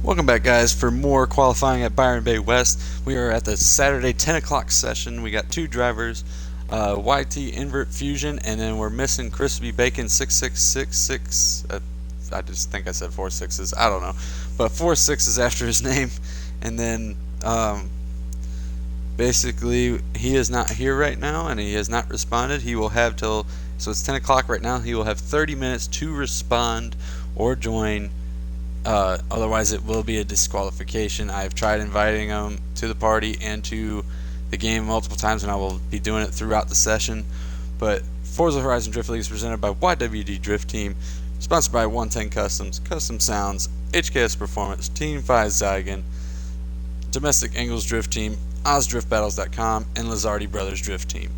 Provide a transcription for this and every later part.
Welcome back, guys, for more qualifying at Byron Bay West. We are at the Saturday 10 o'clock session. We got two drivers, YT Invert Fusion, and then we're missing Crispy Bacon 6666. I just think I said 4 sixes. I don't know. But 4 sixes after his name. And then basically he is not here right now and he has not responded. He will have till, so it's 10 o'clock right now, he will have 30 minutes to respond or join. Otherwise it will be a disqualification. I've tried inviting him to the party and to the game multiple times, and I will be doing it throughout the session. But Forza Horizon Drift League is presented by YWD Drift Team, sponsored by 110 Customs, Custom Sounds, HKS Performance, Team 5 Zygon, Domestic Angles Drift Team, OzDriftBattles.com, and Lizardi Brothers Drift Team.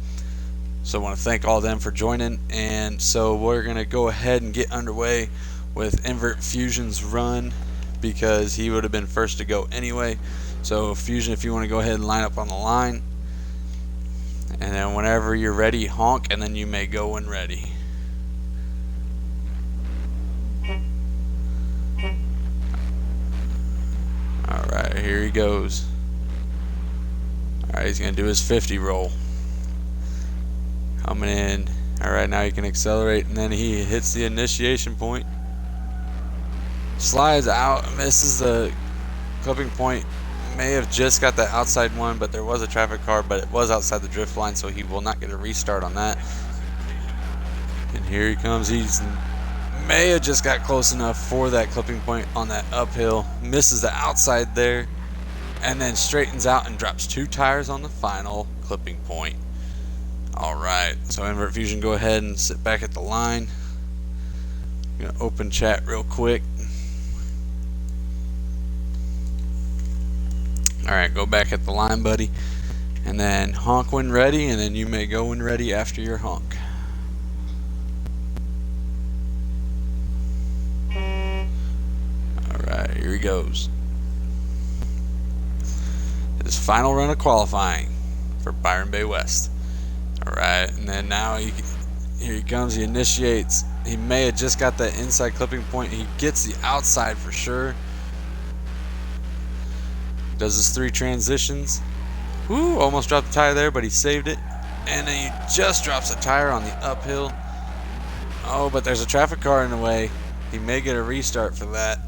So I want to thank all of them for joining, and so we're going to go ahead and get underway with Invert Fusion's run, because he would have been first to go anyway. So Fusion, if you want to go ahead and line up on the line, and then whenever you're ready, honk, and then you may go when ready. Alright, here he goes. Alright, he's going to do his 50 roll. Coming in. Alright, now he can accelerate, and then he hits the initiation point. Slides out, misses the clipping point. May have just got the outside one, but there was a traffic car, but it was outside the drift line, so he will not get a restart on that. And here he comes. He's may have just got close enough for that clipping point on that uphill. Misses the outside there, and then straightens out and drops 2 tires on the final clipping point. Alright, so Invert Fusion, go ahead and sit back at the line. I'm going to open chat real quick. Alright, go back at the line, buddy, and then honk when ready, and then you may go when ready after your honk. Alright, here he goes. His final run of qualifying for Byron Bay West. Alright, and then now here he comes, he initiates. He may have just got that inside clipping point. He gets the outside for sure. Does his 3 transitions. Woo, almost dropped the tire there, but he saved it. And then he just drops a tire on the uphill. Oh, but there's a traffic car in the way. He may get a restart for that.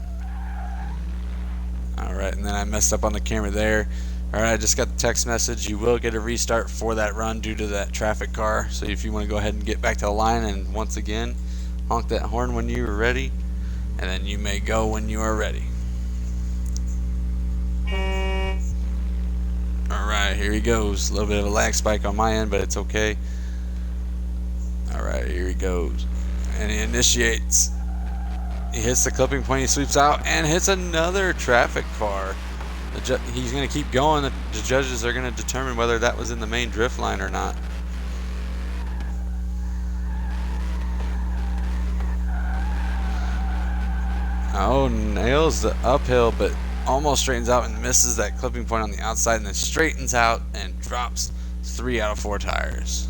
Alright, and then I messed up on the camera there. Alright, I just got the text message. You will get a restart for that run due to that traffic car. So if you want to go ahead and get back to the line, and once again, honk that horn when you are ready. And then you may go when you are ready. Alright, here he goes. A little bit of a lag spike on my end, but it's okay. Alright, here he goes. And he initiates. He hits the clipping point, he sweeps out, and hits another traffic car. He's going to keep going. The judges are going to determine whether that was in the main drift line or not. Oh, nails the uphill, but almost straightens out and misses that clipping point on the outside, and then straightens out and drops 3 out of 4 tires.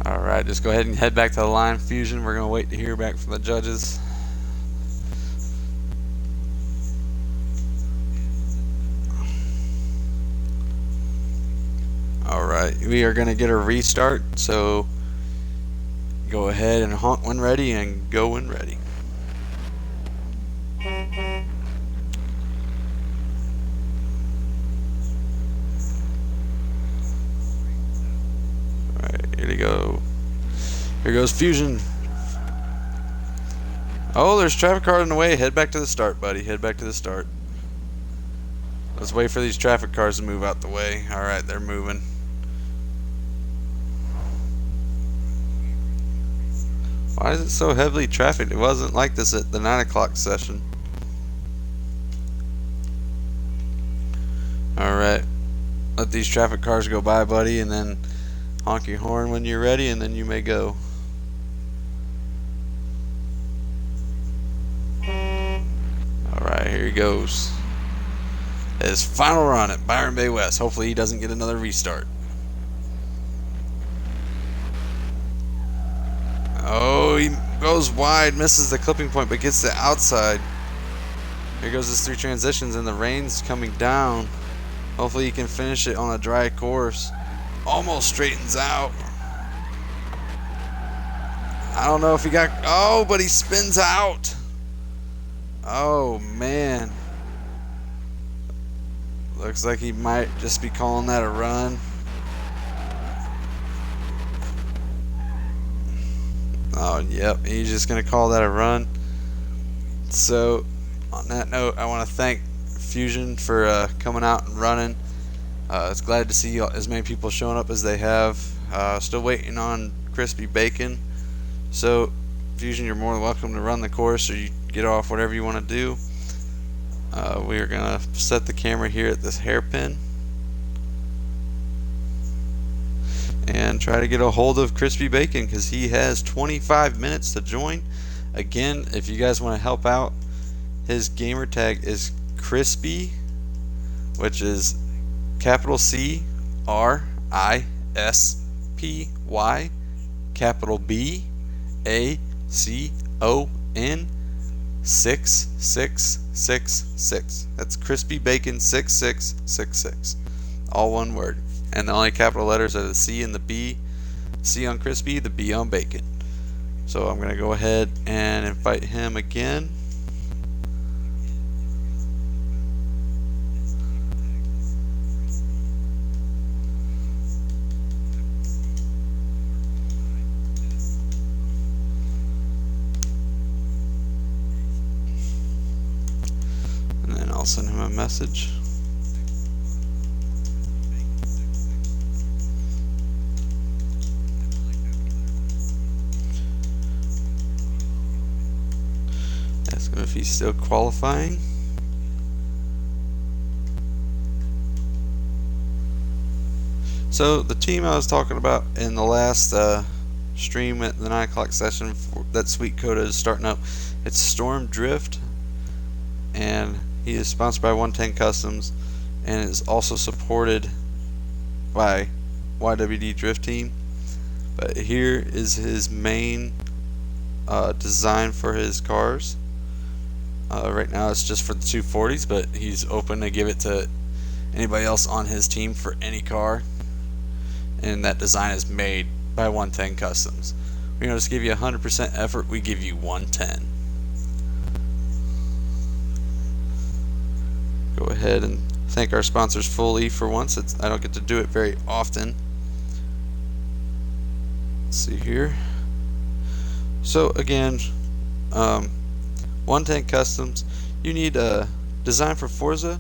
Alright, just go ahead and head back to the line, Fusion. We're going to wait to hear back from the judges. Alright, we are going to get a restart, so go ahead and honk when ready and go when ready. Here we go. Here goes Fusion. Oh, there's traffic car in the way. Head back to the start, buddy. Head back to the start. Let's wait for these traffic cars to move out the way. Alright, they're moving. Why is it so heavily trafficked? It wasn't like this at the 9 o'clock session. Alright. Let these traffic cars go by, buddy, and then honk your horn when you're ready, and then you may go. Alright, here he goes. His final run at Byron Bay West. Hopefully he doesn't get another restart. Oh, he goes wide, misses the clipping point, but gets the outside. Here goes his 3 transitions, and the rain's coming down. Hopefully he can finish it on a dry course. Almost straightens out. I don't know if he got... Oh, but he spins out. Oh, man. Looks like he might just be calling that a run. Oh, yep. He's just going to call that a run. So, on that note, I want to thank Fusion for coming out and running. It's glad to see as many people showing up as they have. Still waiting on Crispy Bacon. So, Fusion, you're more than welcome to run the course, or you get off whatever you want to do. We are going to set the camera here at this hairpin and try to get a hold of Crispy Bacon, because he has 25 minutes to join. Again, if you guys want to help out, his gamer tag is Crispy, which is capital CRISPY, capital BACON 6666. That's Crispy Bacon 6666. All one word. And the only capital letters are the C and the B. C on Crispy, the B on Bacon. So I'm going to go ahead and invite him again. And then I'll send him a message. Ask him if he's still qualifying. So the team I was talking about in the last stream at the 9 o'clock session that Sweet Coda is starting up, it's Storm Drift, and he is sponsored by 110 Customs and is also supported by YWD Drift Team. But here is his main design for his cars. Right now it's just for the 240s, but he's open to give it to anybody else on his team for any car. And that design is made by 110 Customs. We're going to just give you 100% effort, we give you 110. Go ahead and thank our sponsors fully for once. I don't get to do it very often. Let's see here. So again, 110 Customs, you need a design for Forza.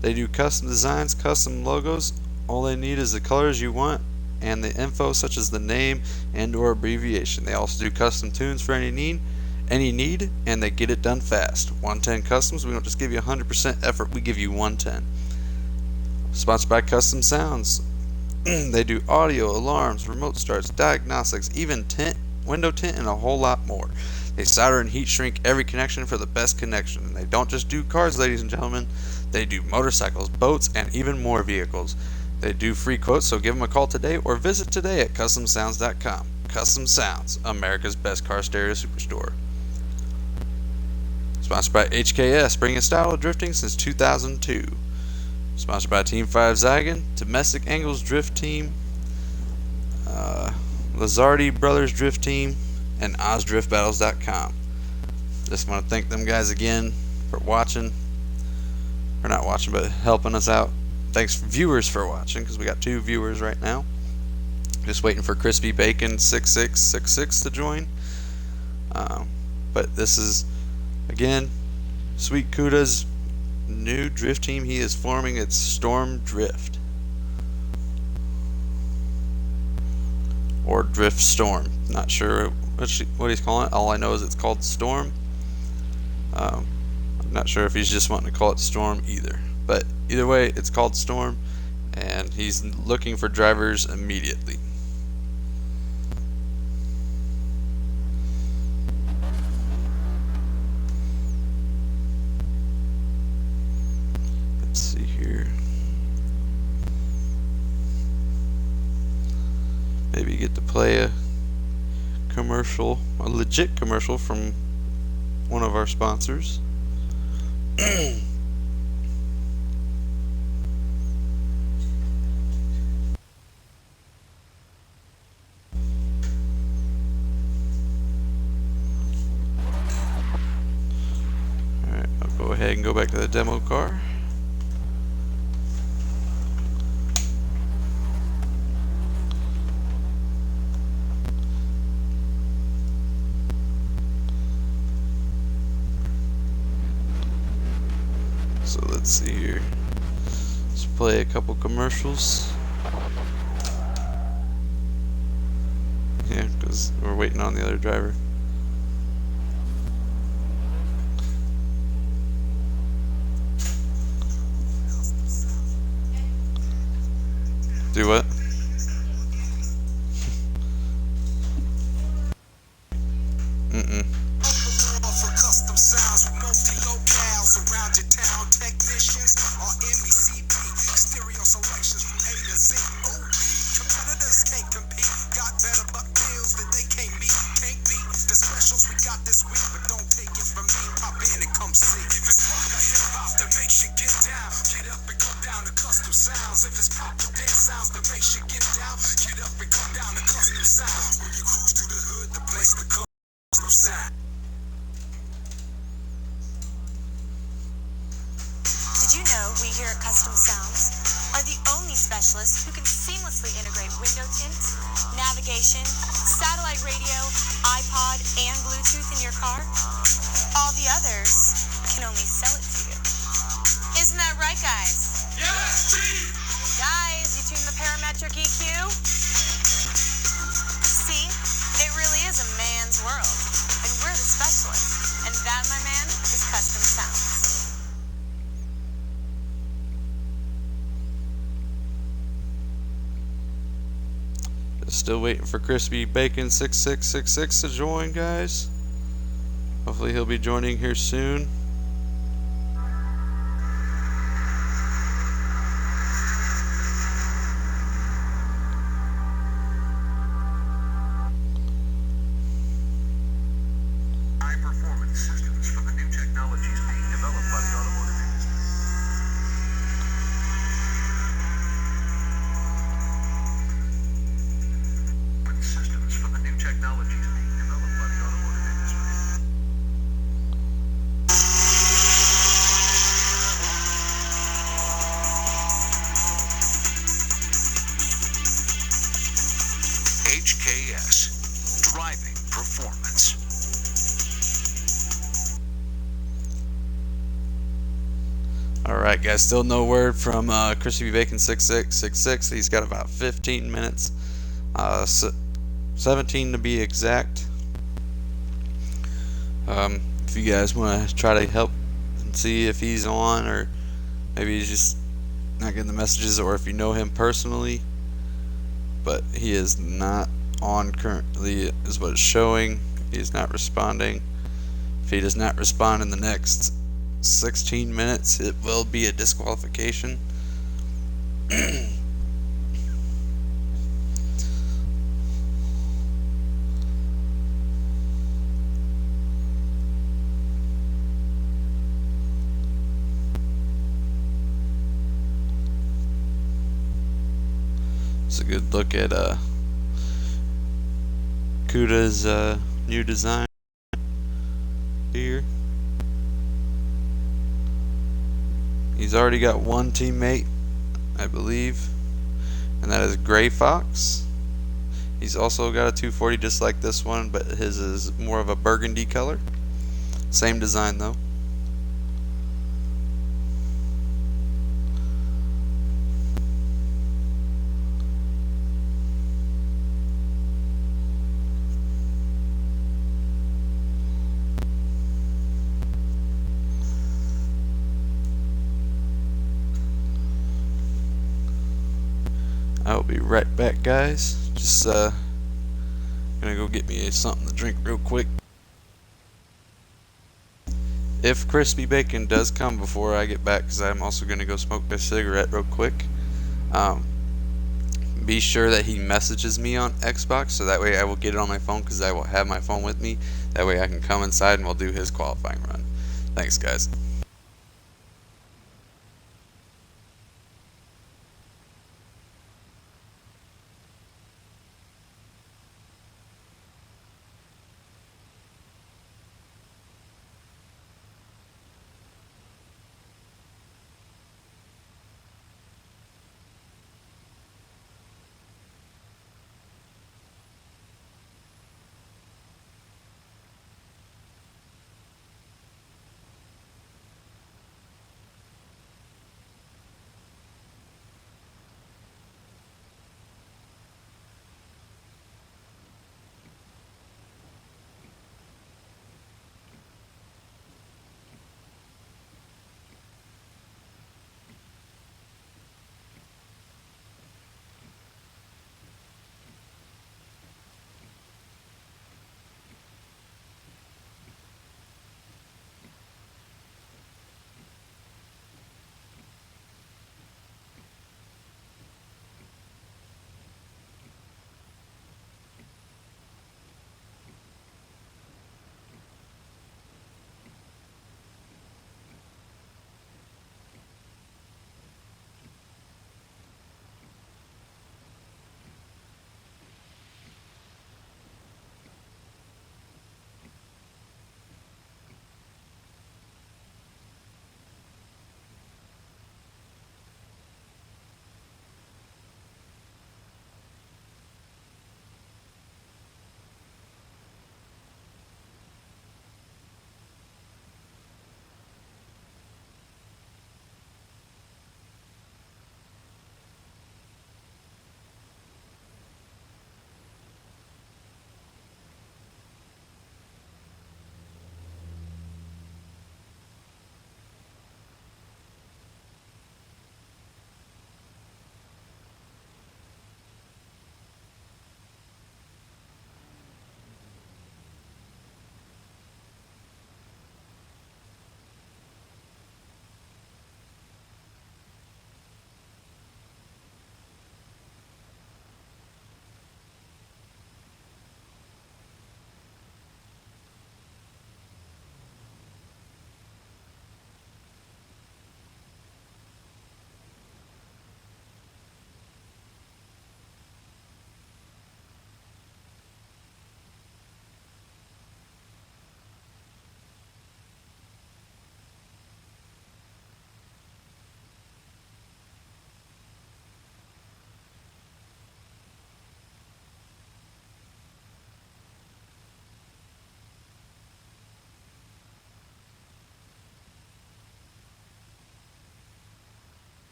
They do custom designs, custom logos. All they need is the colors you want and the info such as the name and or abbreviation. They also do custom tunes for any need, and they get it done fast. 110 Customs, we don't just give you 100% effort, we give you 110. Sponsored by Custom Sounds. They do audio, alarms, remote starts, diagnostics, even tint, window tint, and a whole lot more. They solder and heat shrink every connection for the best connection. And they don't just do cars, ladies and gentlemen. They do motorcycles, boats, and even more vehicles. They do free quotes, so give them a call today or visit today at CustomSounds.com. Custom Sounds, America's best car stereo superstore. Sponsored by HKS, bringing style of drifting since 2002. Sponsored by Team 5 Zygon, Domestic Angles Drift Team, Lazardi Brothers Drift Team, and OzdriftBattles.com. Just want to thank them guys again for watching, or not watching, but helping us out. Thanks viewers for watching, because we got 2 viewers right now. Just waiting for Crispy Bacon 6666 to join. But this is, again, Sweet Kuda's new drift team he is forming. It's Storm Drift, or Drift Storm. Not sure what he's calling it. All I know is it's called Storm. I'm not sure if he's just wanting to call it Storm either. But either way, it's called Storm, and he's looking for drivers immediately. Let's see here. Maybe get to play a commercial, a legit commercial from one of our sponsors. Alright, I'll go ahead and go back to the demo car. So let's see here. Let's play a couple commercials. Yeah, because we're waiting on the other driver. Do what? Mm-mm. For custom sounds with multi-locales around your town. Technicians or MECP. Stereo selections from A to Z. Oh, competitors can't compete. Got better buck deals that they can't meet. Can't beat the specials we got this week, but don't take it from me. Pop in and come see. If it's rock or hip-hop that makes you get down, get up and come down to custom sounds. If it's pop or dance sounds that makes you get down, get up and come down to custom sounds. When you cruise through the hood, the place to come. Custom sound. Did you know we here at Custom Sounds are the only specialists who can seamlessly integrate window tint, navigation, satellite radio, iPod, and Bluetooth in your car? All the others can only sell it to you. Isn't that right, guys? Yes, Chief! Guys, you tune the parametric EQ? See, it really is a man's world, and we're the specialists. And that, my man, is Custom Sounds. Still waiting for Crispy Bacon 6666 to join, guys. Hopefully he'll be joining here soon. High performance systems for the new technologies being developed by the automotive industry. Systems for the new technologies being developed by the automotive industry. HKS, driving performance. Alright, guys, still no word from Crispy Bacon 6666. He's got about 15 minutes. 17 to be exact. If you guys want to try to help and see if he's on, or maybe he's just not getting the messages, or if you know him personally, but he is not on currently is what it's showing. He is not responding. If he does not respond in the next 16 minutes, it will be a disqualification. It's a good look at Kuda's new design here. He's already got one teammate, I believe, and that is Gray Fox. He's also got a 240 just like this one, but his is more of a burgundy color. Same design though. I'll be right back, guys. Just gonna go get me something to drink real quick. If Crispy Bacon does come before I get back, because I'm also gonna go smoke a cigarette real quick, be sure that he messages me on Xbox, so that way I will get it on my phone, because I will have my phone with me. That way I can come inside and we'll do his qualifying run. Thanks, guys.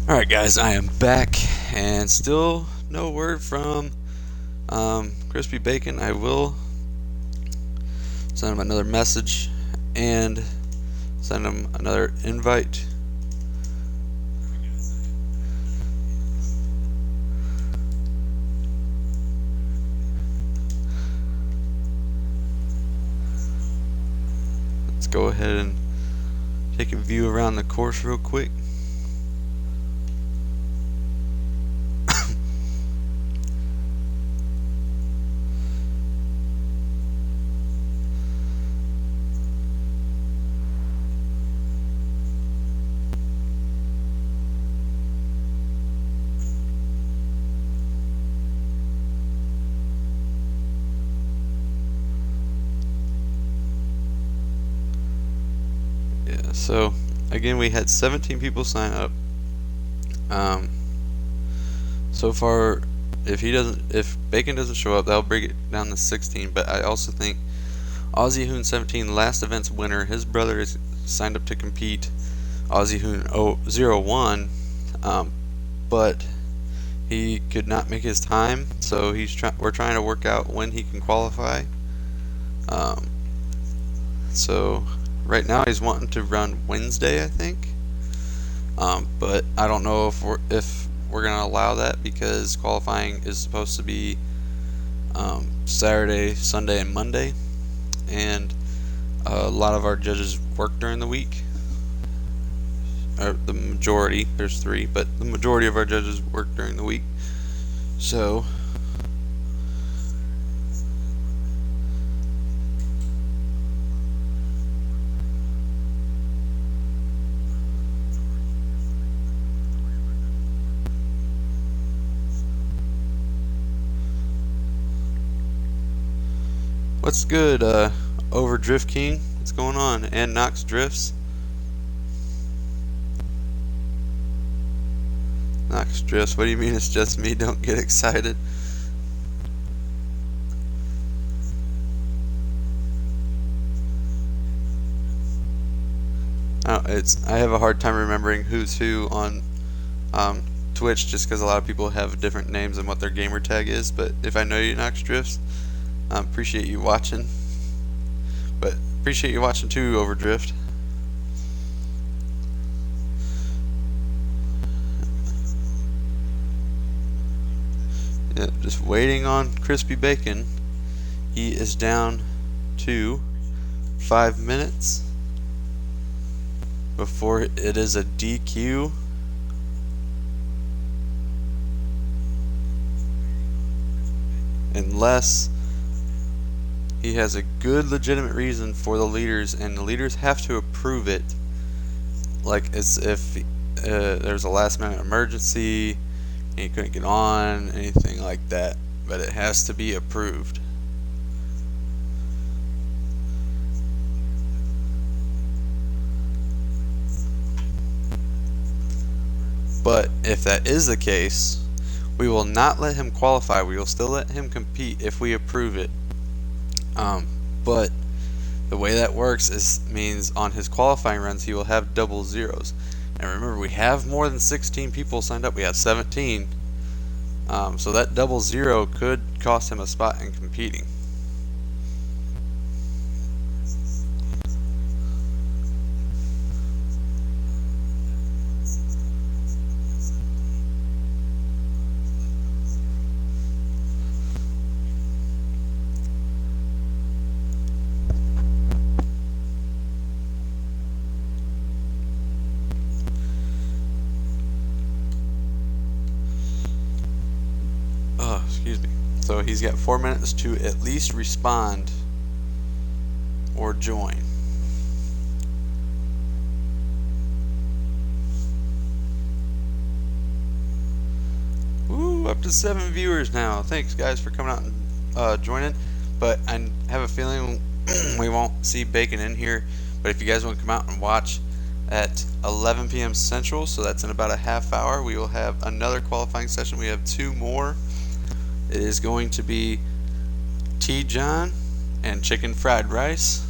Alright guys, I am back, and still no word from Crispy Bacon. I will send him another message and send him another invite. Let's go ahead and take a view around the course real quick. Yeah, so again, we had 17 people sign up. So far, if Bacon doesn't show up, that'll bring it down to 16. But I also think Aussie Hoon 17, last event's winner, his brother is signed up to compete. Aussie Hoon 01, but he could not make his time, so we're trying to work out when he can qualify. So right now he's wanting to run Wednesday, I think. But I don't know if we're gonna allow that, because qualifying is supposed to be Saturday, Sunday, and Monday, and a lot of our judges work during the week. Or the majority, there's 3, but the majority of our judges work during the week. So what's good, Over Drift King? What's going on? And Knox Drifts. Knox Drifts, what do you mean it's just me? Don't get excited. I have a hard time remembering who's who on Twitch, just because a lot of people have different names and what their gamer tag is. But if I know you, Knox Drifts, appreciate you watching. But appreciate you watching too, Overdrift. Yeah, just waiting on Crispy Bacon. He is down to 5 minutes before it is a DQ. Unless he has a good legitimate reason for the leaders, and the leaders have to approve it, like as if there's a last minute emergency and he couldn't get on, anything like that, but it has to be approved. But if that is the case, we will not let him qualify. We will still let him compete if we approve it. But the way that works means on his qualifying runs he will have double zeros. And remember, we have more than 16 people signed up. We have 17. So that double zero could cost him a spot in competing. Excuse me. So he's got 4 minutes to at least respond or join. Ooh, up to 7 viewers now. Thanks guys for coming out and joining. But I have a feeling we won't see Bacon in here. But if you guys want to come out and watch at 11 p.m. Central, so that's in about a half hour, we will have another qualifying session. We have 2 more. It is going to be T-John and chicken fried rice.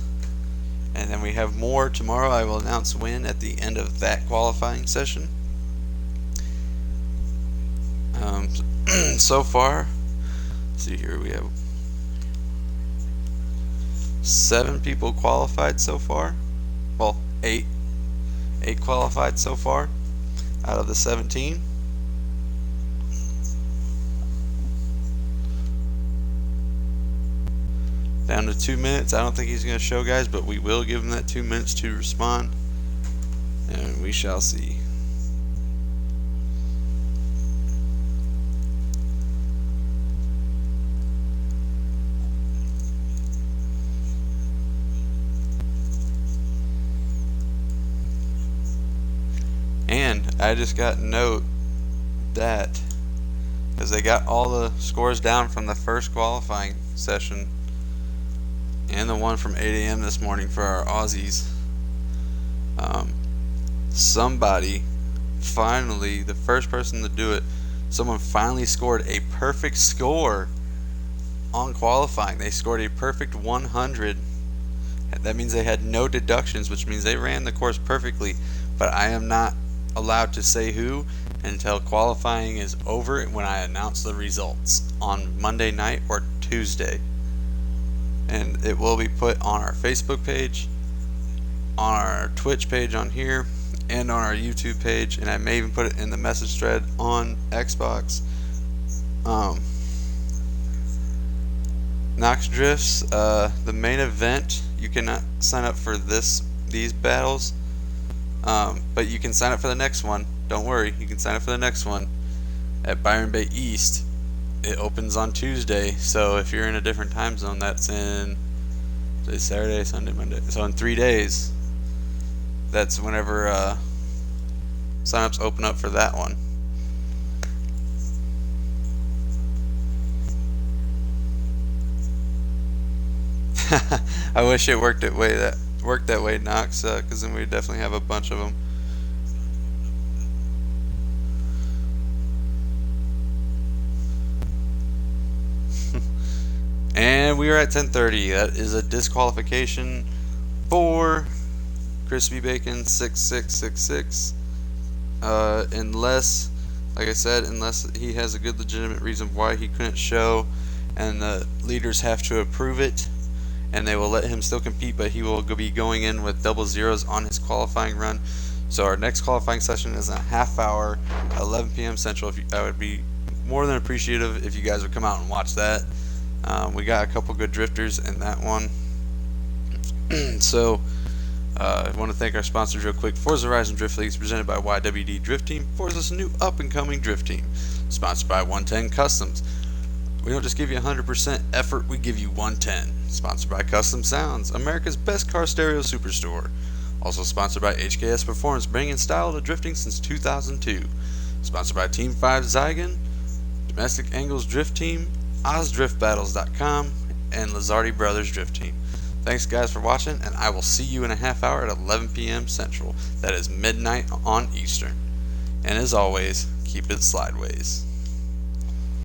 And then we have more tomorrow. I will announce when at the end of that qualifying session. So far, let's see here, we have 7 people qualified so far. Well, 8 qualified so far out of the 17. Down to 2 minutes. I don't think he's going to show, guys, but we will give him that 2 minutes to respond, and we shall see. And I just got a note that because they got all the scores down from the first qualifying session and the one from 8 a.m. this morning for our Aussies, somebody finally, the first person to do it, someone finally scored a perfect score on qualifying. They scored a perfect 100. That means they had no deductions, which means they ran the course perfectly, but I am not allowed to say who until qualifying is over when I announce the results on Monday night or Tuesday. And it will be put on our Facebook page, on our Twitch page on here, and on our YouTube page, and I may even put it in the message thread on Xbox. Nox Drifts, the main event, you cannot sign up for these battles, but you can sign up for the next one. Don't worry, you can sign up for the next one at Byron Bay East. It opens on Tuesday, so if you're in a different time zone, that's in Saturday, Sunday, Monday. So in 3 days, that's whenever signups open up for that one. I wish it worked that way, Knox, because then we'd definitely have a bunch of them. And we are at 10:30. That is a disqualification for Crispy Bacon 6666. Unless, like I said, unless he has a good legitimate reason why he couldn't show, and the leaders have to approve it, and they will let him still compete, but he will be going in with double zeros on his qualifying run. So our next qualifying session is in a half hour, 11 p.m. Central. I would be more than appreciative if you guys would come out and watch that. We got a couple good drifters in that one. So I want to thank our sponsors real quick. Forza Horizon Drift League is presented by YWD Drift Team. Forza's new up-and-coming drift team. Sponsored by 110 Customs. We don't just give you 100% effort, we give you 110. Sponsored by Custom Sounds, America's best car stereo superstore. Also sponsored by HKS Performance, bringing style to drifting since 2002. Sponsored by Team 5 Zygon, Domestic Angles Drift Team, OzDriftBattles.com, and Lazardi Brothers Drift Team. Thanks guys for watching, and I will see you in a half hour at 11 p.m. Central. That is midnight on Eastern. And as always, keep it slideways.